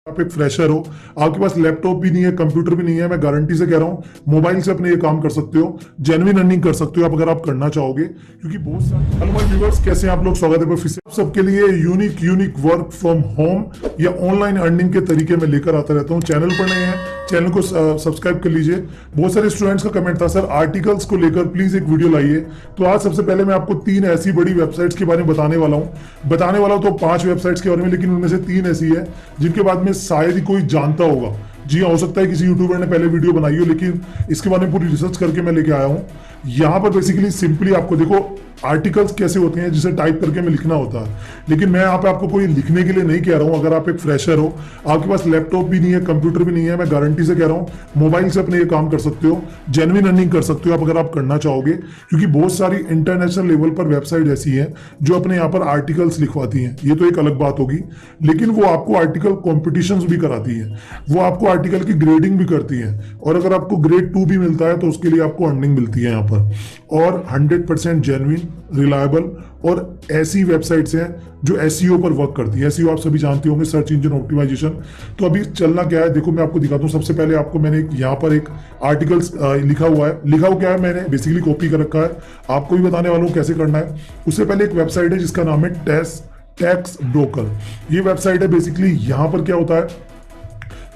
आप एक फ्रेशर हो, आपके पास लैपटॉप भी नहीं है, कंप्यूटर भी नहीं है, मैं गारंटी से कह रहा हूं मोबाइल से अपने ये काम कर सकते हो, जेन्युइन अर्निंग कर सकते हो आप अगर आप करना चाहोगे। क्योंकि बहुत सारे हेलो माय व्यूअर्स, कैसे हैं आप लोग? स्वागत है फिर से आप सबके लिए unique unique work from home या ऑनलाइन अर्निंग के तरीके में लेकर आता रहता हूं। चैनल पर नए हैं, चैनल को सब्सक्राइब कर लीजिए। बहुत सारे स्टूडेंट्स का कमेंट था, सर आर्टिकल्स को लेकर प्लीज एक वीडियो लाइए। तो आज सबसे पहले मैं आपको 3 ऐसी बड़ी वेबसाइट्स के बारे में बताने वाला हूं तो 5 वेबसाइट्स के बारे में, लेकिन उनमें से 3 ऐसी है जिनके बाद में शायद ही कोई जानता होगा। जी हाँ, हो सकता है किसी यूट्यूबर ने पहले वीडियो बनाई हो, लेकिन इसके बारे में पूरी रिसर्च करके मैं लेके आया हूँ। यहाँ पर बेसिकली सिंपली आपको देखो आर्टिकल्स कैसे होते हैं जिसे टाइप करके में लिखना होता है, लेकिन मैं यहाँ पे आपको कोई लिखने के लिए नहीं कह रहा हूँ। अगर आप एक फ्रेशर हो, आपके पास लैपटॉप भी नहीं है, कंप्यूटर भी नहीं है, मैं गारंटी से कह रहा हूँ मोबाइल से अपने ये काम कर सकते हो, जेन्युइन अर्निंग कर सकते हो आप अगर आप करना चाहोगे। क्योंकि बहुत सारी इंटरनेशनल लेवल पर वेबसाइट ऐसी है जो अपने यहाँ पर आर्टिकल्स लिखवाती हैं, ये तो एक अलग बात होगी, लेकिन वो आपको आर्टिकल कॉम्पिटिशन्स भी कराती है, वो आपको आर्टिकल की ग्रेडिंग भी करती है, और अगर आपको ग्रेड 2 भी मिलता है तो उसके लिए आपको अर्निंग मिलती है यहाँ पर। और 100% जेन्युइन, रिलायबल और ऐसी वेबसाइट्स हैं जो एसईओ पर वर्क करती है। एसईओ आप सभी जानते होंगे, सर्च इंजन ऑप्टिमाइजेशन। तो अभी चलना क्या है देखो, मैं आपको दिखाता हूँ। सबसे पहले आपको मैंने यहाँ पर एक आर्टिकल्स लिखा हुआ क्या है, मैंने बेसिकली कॉपी कर रखा है, आपको भी बताने वाला हूँ कैसे करना है। उससे पहले एक वेबसाइट है जिसका नाम है टैक्स ब्रोकर। ये वेबसाइट है बेसिकली, यहाँ पर क्या होता है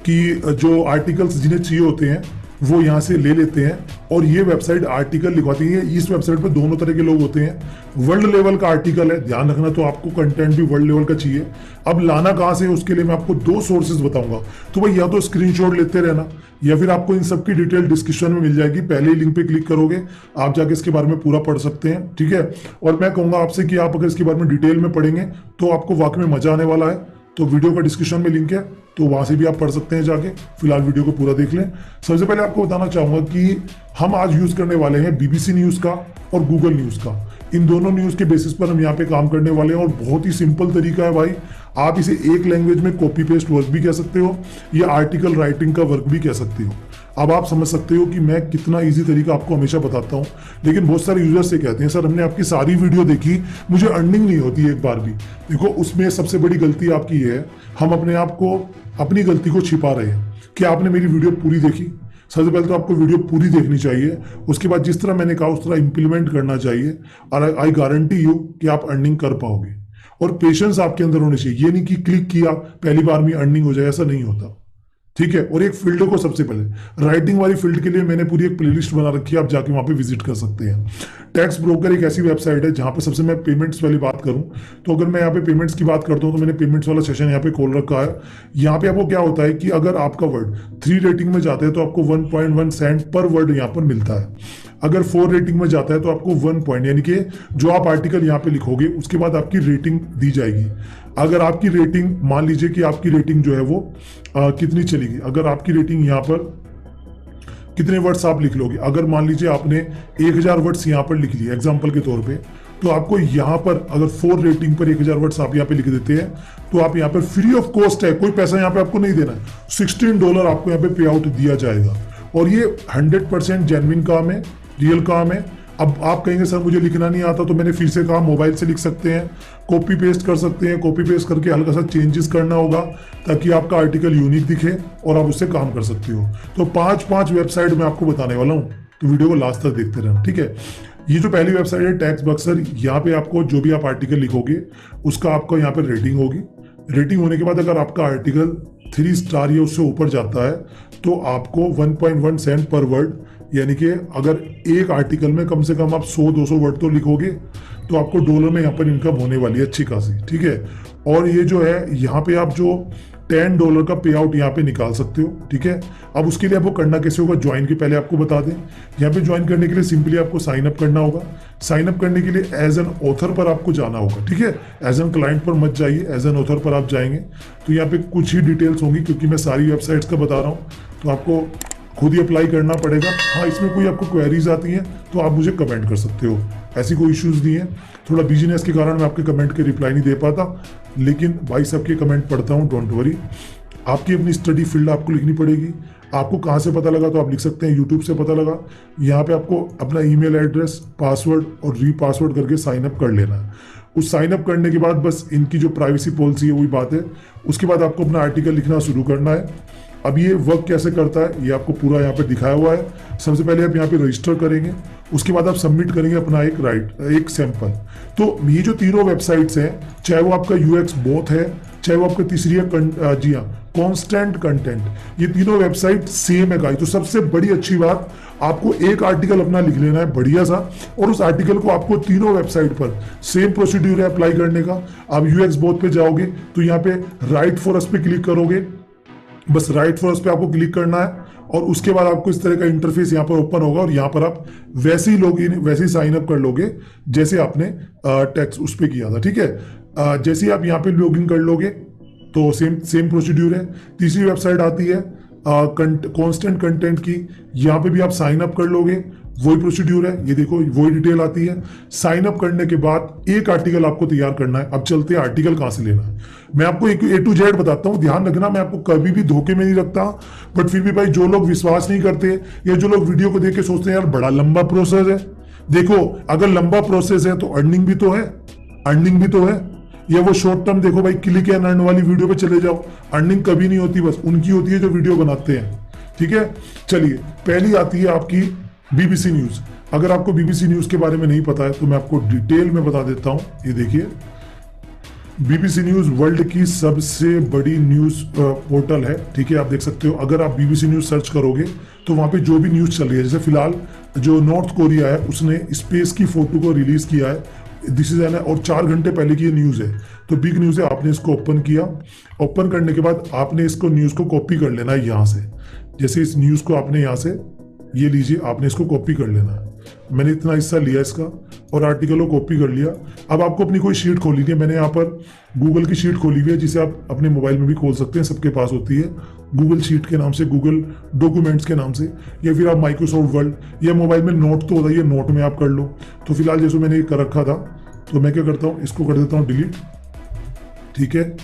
कि जो आर्टिकल्स जिन्हें चाहिए होते हैं वो यहाँ से ले लेते हैं, और ये वेबसाइट आर्टिकल लिखवाती है। इस वेबसाइट पर दोनों तरह के लोग होते हैं। वर्ल्ड लेवल का आर्टिकल है, ध्यान रखना, तो आपको कंटेंट भी वर्ल्ड लेवल का चाहिए। अब लाना कहाँ से है उसके लिए मैं आपको 2 सोर्सेज बताऊंगा। तो भाई या तो स्क्रीनशॉट लेते रहना, या फिर आपको इन सब की डिटेल डिस्क्रिप्शन में मिल जाएगी। पहले ही लिंक पे क्लिक करोगे, आप जाके इसके बारे में पूरा पढ़ सकते हैं, ठीक है। और मैं कहूँगा आपसे कि आप अगर इसके बारे में डिटेल में पढ़ेंगे तो आपको वाकई में मजा आने वाला है। तो वीडियो का डिस्क्रिप्शन में लिंक है, तो वहां से भी आप पढ़ सकते हैं जाके। फिलहाल वीडियो को पूरा देख लें। सबसे पहले आपको बताना चाहूंगा कि हम आज यूज करने वाले हैं बीबीसी न्यूज का और गूगल न्यूज का। इन दोनों न्यूज के बेसिस पर हम यहाँ पे काम करने वाले हैं, और बहुत ही सिंपल तरीका है भाई। आप इसे एक लैंग्वेज में कॉपी पेस्ट वर्क भी कह सकते हो, या आर्टिकल राइटिंग का वर्क भी कह सकते हो। अब आप समझ सकते हो कि मैं कितना इजी तरीका आपको हमेशा बताता हूँ। लेकिन बहुत सारे यूजर्स से कहते हैं, सर हमने आपकी सारी वीडियो देखी, मुझे अर्निंग नहीं होती एक बार भी। देखो, उसमें सबसे बड़ी गलती आपकी है, हम अपने आप को अपनी गलती को छिपा रहे हैं कि आपने मेरी वीडियो पूरी देखी। सबसे पहले तो आपको वीडियो पूरी देखनी चाहिए, उसके बाद जिस तरह मैंने कहा उस तरह इंप्लीमेंट करना चाहिए, और आई गारंटी यू कि आप अर्निंग कर पाओगे। और पेशेंस आपके अंदर होनी चाहिए। ये नहीं कि क्लिक किया पहली बार में अर्निंग हो जाए, ऐसा नहीं होता, ठीक है। और एक फील्ड को सबसे पहले राइटिंग वाली फील्ड के लिए मैंने पूरी एक प्लेलिस्ट बना रखी है, आप जाके वहां पे विजिट कर सकते हैं। टैक्स ब्रोकर एक ऐसी वेबसाइट है जहां पे सबसे मैं पेमेंट्स वाली बात करूं, तो अगर मैं यहाँ पे पेमेंट्स की बात करता हूं तो मैंने पेमेंट्स वाला सेशन यहाँ पे खोल रखा है। यहाँ पे आपको क्या होता है कि अगर आपका वर्ड 3 रेटिंग में जाता है तो आपको 1.1 सेंट पर वर्ड यहाँ पर मिलता है। अगर 4 रेटिंग में जाता है तो आपको 1 पॉइंट, यानी कि जो आप आर्टिकल यहाँ पे लिखोगे उसके बाद आपकी रेटिंग दी जाएगी। अगर आपकी रेटिंग, मान लीजिए कि आपकी रेटिंग जो है वो कितनी चलेगी, अगर आपकी रेटिंग यहाँ पर कितने वर्ड्स आप लिख लोगे, अगर मान लीजिए आपने 1000 वर्ड्स यहाँ पर लिख लिए एग्जाम्पल के तौर पे, तो आपको यहाँ पर अगर 4 रेटिंग पर 1000 वर्ड्स आप यहाँ पे लिख देते हैं तो आप यहाँ पर फ्री ऑफ कॉस्ट है, कोई पैसा यहाँ पे आपको नहीं देना है, $16 आपको यहाँ पे पे आउट दिया जाएगा। और ये 100% जेन्युइन काम है, रियल काम है। अब आप कहेंगे सर मुझे लिखना नहीं आता, तो मैंने फिर से कहा मोबाइल से लिख सकते हैं, कॉपी पेस्ट कर सकते हैं। कॉपी पेस्ट करके हल्का सा चेंजेस करना होगा ताकि आपका आर्टिकल यूनिक दिखे और आप उससे काम कर सकते हो। तो 5 वेबसाइट मैं आपको बताने वाला हूँ, तो वीडियो को लास्ट तक देखते रहना, ठीक है। ये जो पहली वेबसाइट है टैक्स बक्सर, यहाँ पे आपको जो भी आप आर्टिकल लिखोगे उसका आपका यहाँ पे रेटिंग होगी। रेटिंग होने के बाद अगर आपका आर्टिकल 3 स्टार या उससे ऊपर जाता है तो आपको 1.1 सेंट पर वर्ड, यानी कि अगर एक आर्टिकल में कम से कम आप 100-200 वर्ड तो लिखोगे तो आपको डॉलर में यहाँ पर इनकम होने वाली है अच्छी खासी, ठीक है। और ये जो है यहाँ पे आप जो $10 का पे आउट यहाँ पे निकाल सकते हो, ठीक है। अब उसके लिए आपको करना कैसे होगा, ज्वाइन के पहले आपको बता दें। यहाँ पे ज्वाइन करने के लिए सिंपली आपको साइन अप करना होगा। साइन अप करने के लिए एज एन ऑथर पर आपको जाना होगा, ठीक है। एज एन क्लाइंट पर मत जाइए, एज एन ऑथर पर आप जाएंगे तो यहाँ पे कुछ ही डिटेल्स होंगी, क्योंकि मैं सारी वेबसाइट्स का बता रहा हूँ, तो आपको खुद ही अप्लाई करना पड़ेगा। हाँ, इसमें कोई आपको क्वेरीज आती हैं तो आप मुझे कमेंट कर सकते हो, ऐसी कोई इश्यूज नहीं है। थोड़ा बिजीनेस के कारण मैं आपके कमेंट के रिप्लाई नहीं दे पाता, लेकिन भाई सबके कमेंट पढ़ता हूँ, डोंट वरी। आपकी अपनी स्टडी फील्ड आपको लिखनी पड़ेगी। आपको कहाँ से पता लगा तो आप लिख सकते हैं, यूट्यूब से पता लगा। यहाँ पे आपको अपना ईमेल एड्रेस, पासवर्ड और री पासवर्ड करके साइन अप कर लेना है। उस साइन अप करने के बाद बस इनकी जो प्राइवेसी पॉलिसी है वही बात है। उसके बाद आपको अपना आर्टिकल लिखना शुरू करना है। अब ये वर्क कैसे करता है ये आपको पूरा यहाँ पे दिखाया हुआ है। सबसे पहले आप यहाँ पे रजिस्टर करेंगे, उसके बाद आप सबमिट करेंगे अपना एक सैंपल। तो ये जो तीनों वेबसाइट्स हैं, चाहे वो आपका यूएक्स बोथ है, चाहे वो आपका तीसरी है जी हाँ कॉन्स्टेंट कंटेंट, ये तीनों वेबसाइट सेम है गाइस। तो सबसे बड़ी अच्छी बात, आपको एक आर्टिकल अपना लिख लेना है बढ़िया सा, और उस आर्टिकल को आपको तीनों वेबसाइट पर सेम प्रोसीड्यूर है अप्लाई करने का। आप यूएक्स बोथ पे जाओगे तो यहाँ पे राइट फॉर अस पे क्लिक करोगे, बस राइट फॉर अस पे आपको क्लिक करना है, और उसके बाद आपको इस तरह का इंटरफेस यहाँ पर ओपन होगा, और यहाँ पर आप वैसे ही लॉगिन वैसे ही साइन अप कर लोगे जैसे आपने टेक्स्ट उस पर किया था। ठीक है, जैसे ही आप यहाँ पे लॉगिन कर लोगे तो सेम प्रोसीड्यूर है। तीसरी वेबसाइट आती है कांस्टेंट कंटेंट की, यहाँ पे भी आप साइन अप कर लोगे, वही प्रोसीड्यूर है। ये देखो वही डिटेल आती है। साइन अप करने के बाद एक आर्टिकल आपको तैयार करना है। अब चलते हैं आर्टिकल कहाँ से लेना है। मैं आपको एक A to Z बताता हूँ, ध्यान रखना, मैं आपको कभी भी धोखे में नहीं रखता। बट फिर भी भाई जो लोग विश्वास नहीं करते या जो लोग वीडियो को देख के सोचते हैं यार बड़ा लंबा प्रोसेस है, देखो अगर लंबा प्रोसेस है तो अर्निंग भी तो है, अर्निंग भी तो है। या वो शॉर्ट टर्म देखो भाई, क्लिक एंड अर्न वाली वीडियो पे चले जाओ, अर्निंग कभी नहीं होती, बस उनकी होती है जो वीडियो बनाते हैं। ठीक है, चलिए पहली आती है आपकी बीबीसी न्यूज। अगर आपको बीबीसी न्यूज के बारे में नहीं पता है तो मैं आपको डिटेल में बता देता हूं। ये देखिए, बीबीसी न्यूज वर्ल्ड की सबसे बड़ी न्यूज पोर्टल है। ठीक है, आप देख सकते हो, अगर आप बीबीसी न्यूज सर्च करोगे तो वहां पे जो भी न्यूज चल रही है, जैसे फिलहाल जो नॉर्थ कोरिया है उसने स्पेस की फोटो को रिलीज किया है, दिस इज एन, और 4 घंटे पहले की ये न्यूज है, तो बिग न्यूज है। आपने इसको ओपन किया, ओपन करने के बाद आपने इसको न्यूज को कॉपी कर लेना है यहाँ से। जैसे इस न्यूज को आपने यहाँ से ये लीजिए, आपने इसको कॉपी कर लेना है। मैंने इतना हिस्सा लिया इसका और आर्टिकल को कॉपी कर लिया। अब आपको अपनी कोई शीट खोलनी है। मैंने यहाँ पर गूगल की शीट खोली हुई है, जिसे आप अपने मोबाइल में भी खोल सकते हैं, सबके पास होती है गूगल शीट के नाम से, गूगल डॉक्यूमेंट्स के नाम से, या फिर आप माइक्रोसॉफ्ट वर्ड या मोबाइल में नोट तो होता है, ये नोट में आप कर लो। तो फिलहाल जैसे मैंने ये कर रखा था, तो मैं क्या करता हूँ, इसको कर देता हूँ डिलीट। ठीक है,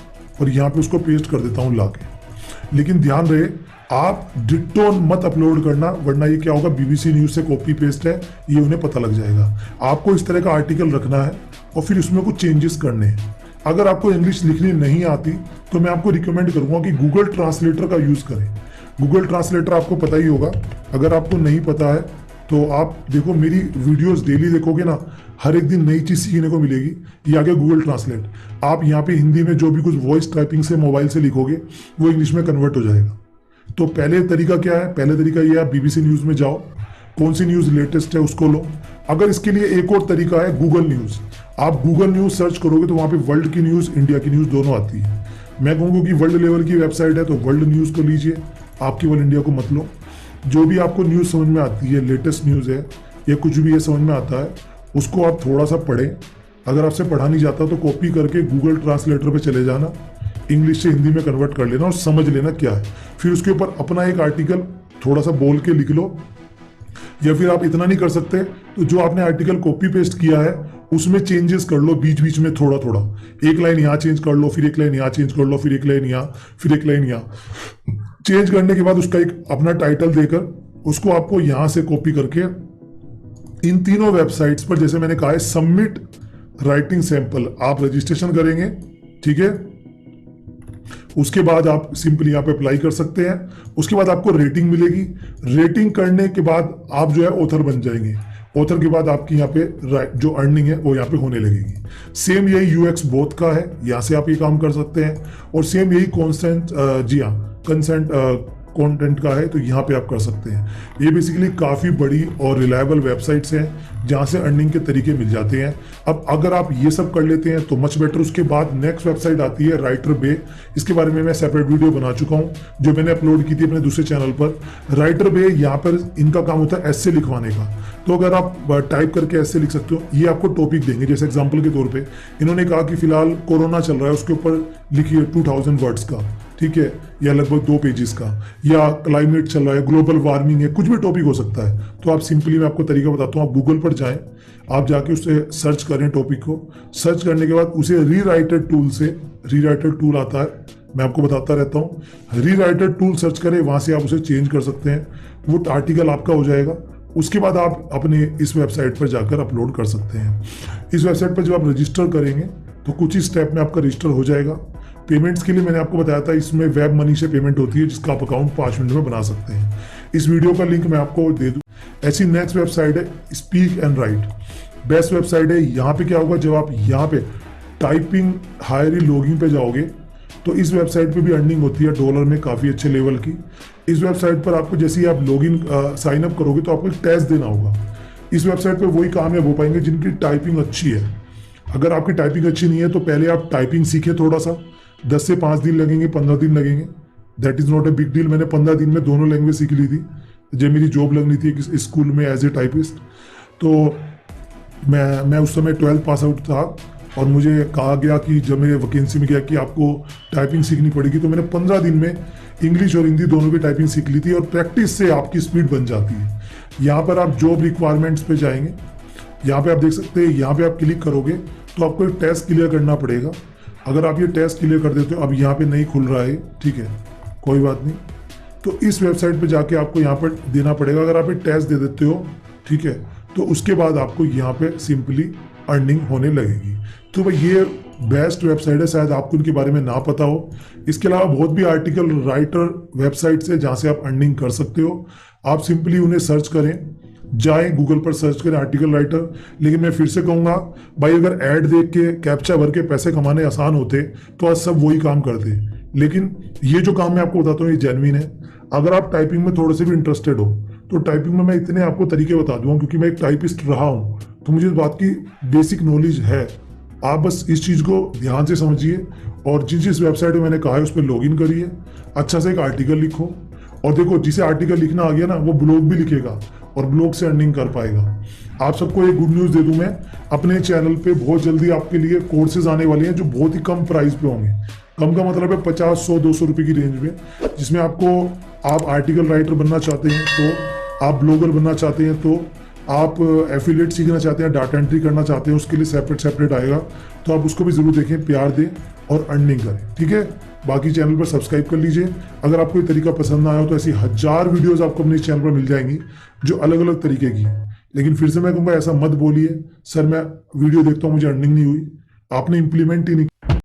और यहाँ पे उसको पेस्ट कर देता हूँ लाके। लेकिन ध्यान रहे, आप डिट्टो मत अपलोड करना, वरना ये क्या होगा, बीबीसी न्यूज से कॉपी पेस्ट है, ये उन्हें पता लग जाएगा। आपको इस तरह का आर्टिकल रखना है और फिर उसमें कुछ चेंजेस करने हैं। अगर आपको इंग्लिश लिखनी नहीं आती तो मैं आपको रिकमेंड करूंगा कि गूगल ट्रांसलेटर का यूज करें। गूगल ट्रांसलेटर आपको पता ही होगा, अगर आपको नहीं पता है तो आप देखो मेरी वीडियोस डेली देखोगे ना, हर एक दिन नई चीज सीखने को मिलेगी। ये आ गया गूगल ट्रांसलेट। आप यहाँ पे हिंदी में जो भी कुछ वॉइस टाइपिंग से मोबाइल से लिखोगे वो इंग्लिश में कन्वर्ट हो जाएगा। तो पहले तरीका क्या है, पहले तरीका ये है, आप बीबीसी न्यूज में जाओ, कौन सी न्यूज लेटेस्ट है उसको लो। अगर इसके लिए एक और तरीका है, गूगल न्यूज। आप गूगल न्यूज सर्च करोगे तो वहां पे वर्ल्ड की न्यूज, इंडिया की न्यूज दोनों आती है। मैं कहूँगा कि वर्ल्ड लेवल की वेबसाइट है तो वर्ल्ड न्यूज को लीजिए, आप केवल इंडिया को मत लो। जो भी आपको न्यूज समझ में आती है, लेटेस्ट न्यूज है या कुछ भी ये समझ में आता है, उसको आप थोड़ा सा पढ़ें। अगर आपसे पढ़ा नहीं जाता तो कॉपी करके गूगल ट्रांसलेटर पे चले जाना, इंग्लिश से हिंदी में कन्वर्ट कर लेना और समझ लेना क्या है। फिर उसके ऊपर अपना एक आर्टिकल थोड़ा सा बोल के लिख लो। या फिर आप इतना नहीं कर सकते तो जो आपने आर्टिकल कॉपी पेस्ट किया है उसमें चेंजेस कर लो, बीच बीच में थोड़ा थोड़ा। एक लाइन यहाँ चेंज कर लो, फिर एक लाइन यहाँ चेंज कर लो, फिर एक लाइन यहाँ, फिर एक लाइन यहाँ। चेंज करने के बाद उसका एक अपना टाइटल देकर उसको आपको यहाँ से कॉपी करके इन तीनों वेबसाइट्स पर, जैसे मैंने कहा है, सबमिट राइटिंग सैंपल, आप रजिस्ट्रेशन करेंगे। ठीक है, उसके बाद आप सिंपली यहाँ पे अप्लाई कर सकते हैं। उसके बाद आपको रेटिंग मिलेगी। रेटिंग करने के बाद आप जो है ऑथर बन जाएंगे। ऑथर के बाद आपकी यहाँ पे जो अर्निंग है वो यहाँ पे होने लगेगी। सेम यही यूएक्स बोथ का है, यहाँ से आप ये काम कर सकते हैं। और सेम यही कॉन्सेंट जी हाँ कंसेंट कंटेंट का है, तो यहाँ पे आप कर सकते हैं। ये बेसिकली काफ़ी बड़ी और रिलायबल वेबसाइट्स हैं जहाँ से अर्निंग के तरीके मिल जाते हैं। अब अगर आप ये सब कर लेते हैं तो मच बेटर। उसके बाद नेक्स्ट वेबसाइट आती है राइटर बे। इसके बारे में मैं सेपरेट वीडियो बना चुका हूँ जो मैंने अपलोड की थी अपने दूसरे चैनल पर। राइटर बे, यहाँ पर इनका काम होता है एस्से लिखवाने का। तो अगर आप टाइप करके एस्से लिख सकते हो, ये आपको टॉपिक देंगे। जैसे एग्जाम्पल के तौर पर इन्होंने कहा कि फिलहाल कोरोना चल रहा है, उसके ऊपर लिखिए 2000 वर्ड्स का, ठीक है, या लगभग 2 पेजेस का, या क्लाइमेट चल रहा है, ग्लोबल वार्मिंग है, कुछ भी टॉपिक हो सकता है। तो आप सिंपली, मैं आपको तरीका बताता हूँ, आप गूगल पर जाएं, आप जाके उससे सर्च करें टॉपिक को। सर्च करने के बाद उसे रीराइटर टूल से, रीराइटर टूल आता है, मैं आपको बताता रहता हूँ, रीराइटर टूल सर्च करें, वहाँ से आप उसे चेंज कर सकते हैं। वो आर्टिकल आपका हो जाएगा। उसके बाद आप अपने इस वेबसाइट पर जाकर अपलोड कर सकते हैं। इस वेबसाइट पर जब आप रजिस्टर करेंगे तो कुछ ही स्टेप में आपका रजिस्टर हो जाएगा। पेमेंट्स के लिए मैंने आपको बताया था, इसमें वेब मनी से पेमेंट होती है जिसका आप अकाउंट 5 मिनट में बना सकते हैं। इस वीडियो का लिंक मैं आपको दे दूँ। ऐसी नेक्स्ट वेबसाइट है speak and right, best website है। यहाँ पे क्या होगा, जब आप यहाँ पे टाइपिंग हायरी लॉगिंग पे जाओगे तो इस वेबसाइट पे भी अर्निंग होती है डॉलर में काफ़ी अच्छे लेवल की। इस वेबसाइट पर आपको जैसे ही आप लॉगिन साइन अप करोगे तो आपको एक टेस्ट देना होगा। इस वेबसाइट पे वही कामयाब हो पाएंगे जिनकी टाइपिंग अच्छी है। अगर आपकी टाइपिंग अच्छी नहीं है तो पहले आप टाइपिंग सीखें थोड़ा सा, 10 से 5 दिन लगेंगे, 15 दिन लगेंगे, that is not a big deal. मैंने 15 दिन में दोनों लैंग्वेज सीख ली थी जब मेरी जॉब लगनी थी स्कूल में एज ए टाइपिस्ट। तो मैं उस समय 12th पास आउट था और मुझे कहा गया कि जब मेरे वैकेंसी में गया कि आपको टाइपिंग सीखनी पड़ेगी, तो मैंने 15 दिन में इंग्लिश और हिंदी दोनों की टाइपिंग सीख ली थी। और प्रैक्टिस से आपकी स्पीड बन जाती है। यहाँ पर आप जॉब रिक्वायरमेंट्स पे जाएंगे, यहाँ पे आप देख सकते हैं, यहाँ पे आप क्लिक करोगे तो आपको एक टेस्ट क्लियर करना पड़ेगा। अगर आप ये टेस्ट क्लियर कर देते हो, अब यहाँ पे नहीं खुल रहा है, ठीक है, कोई बात नहीं। तो इस वेबसाइट पे जाके आपको यहाँ पर देना पड़ेगा। अगर आप एक टेस्ट दे देते हो, ठीक है, तो उसके बाद आपको यहाँ पे सिंपली अर्निंग होने लगेगी। तो भाई ये बेस्ट वेबसाइट है, शायद आपको इनके बारे में ना पता हो। इसके अलावा बहुत भी आर्टिकल राइटर वेबसाइट्स है जहाँ से आप अर्निंग कर सकते हो। आप सिंपली उन्हें सर्च करें, जाएं गूगल पर सर्च करें आर्टिकल राइटर। लेकिन मैं फिर से कहूँगा भाई, अगर ऐड देख के कैप्चा भर के पैसे कमाने आसान होते तो आज सब वही काम करते। लेकिन ये जो काम मैं आपको बताता हूँ ये जेन्युइन है। अगर आप टाइपिंग में थोड़े से भी इंटरेस्टेड हो तो टाइपिंग में मैं इतने आपको तरीके बता दूंगा, क्योंकि मैं एक टाइपिस्ट रहा हूँ तो मुझे इस बात की बेसिक नॉलेज है। आप बस इस चीज़ को ध्यान से समझिए और जिस वेबसाइट में मैंने कहा है उस पर लॉगिन करिए, अच्छा से एक आर्टिकल लिखो। और देखो, जिसे आर्टिकल लिखना आ गया ना वो ब्लॉग भी लिखेगा और ब्लॉग से अर्निंग कर पाएगा। आप सबको एक गुड न्यूज़ दे दूं, मैं अपने चैनल पे बहुत जल्दी आपके लिए कोर्सेज आने वाले हैं जो बहुत ही कम प्राइस पे होंगे। कम का मतलब है 50, 100, 200 रुपये की रेंज में, जिसमें आप आर्टिकल राइटर बनना चाहते हैं तो, आप ब्लॉगर बनना चाहते हैं तो, आप एफिलिएट सीखना चाहते हैं, डाटा एंट्री करना चाहते हैं, उसके लिए सेपरेट आएगा। तो आप उसको भी ज़रूर देखें, प्यार दें और अर्निंग करें, ठीक है। बाकी चैनल पर सब्सक्राइब कर लीजिए। अगर आपको ये तरीका पसंद ना आया तो ऐसी 1000 वीडियोस आपको अपने चैनल पर मिल जाएंगी जो अलग अलग तरीके की। लेकिन फिर से मैं कहूँगा, ऐसा मत बोलिए सर मैं वीडियो देखता हूँ मुझे अर्निंग नहीं हुई, आपने इंप्लीमेंट ही नहीं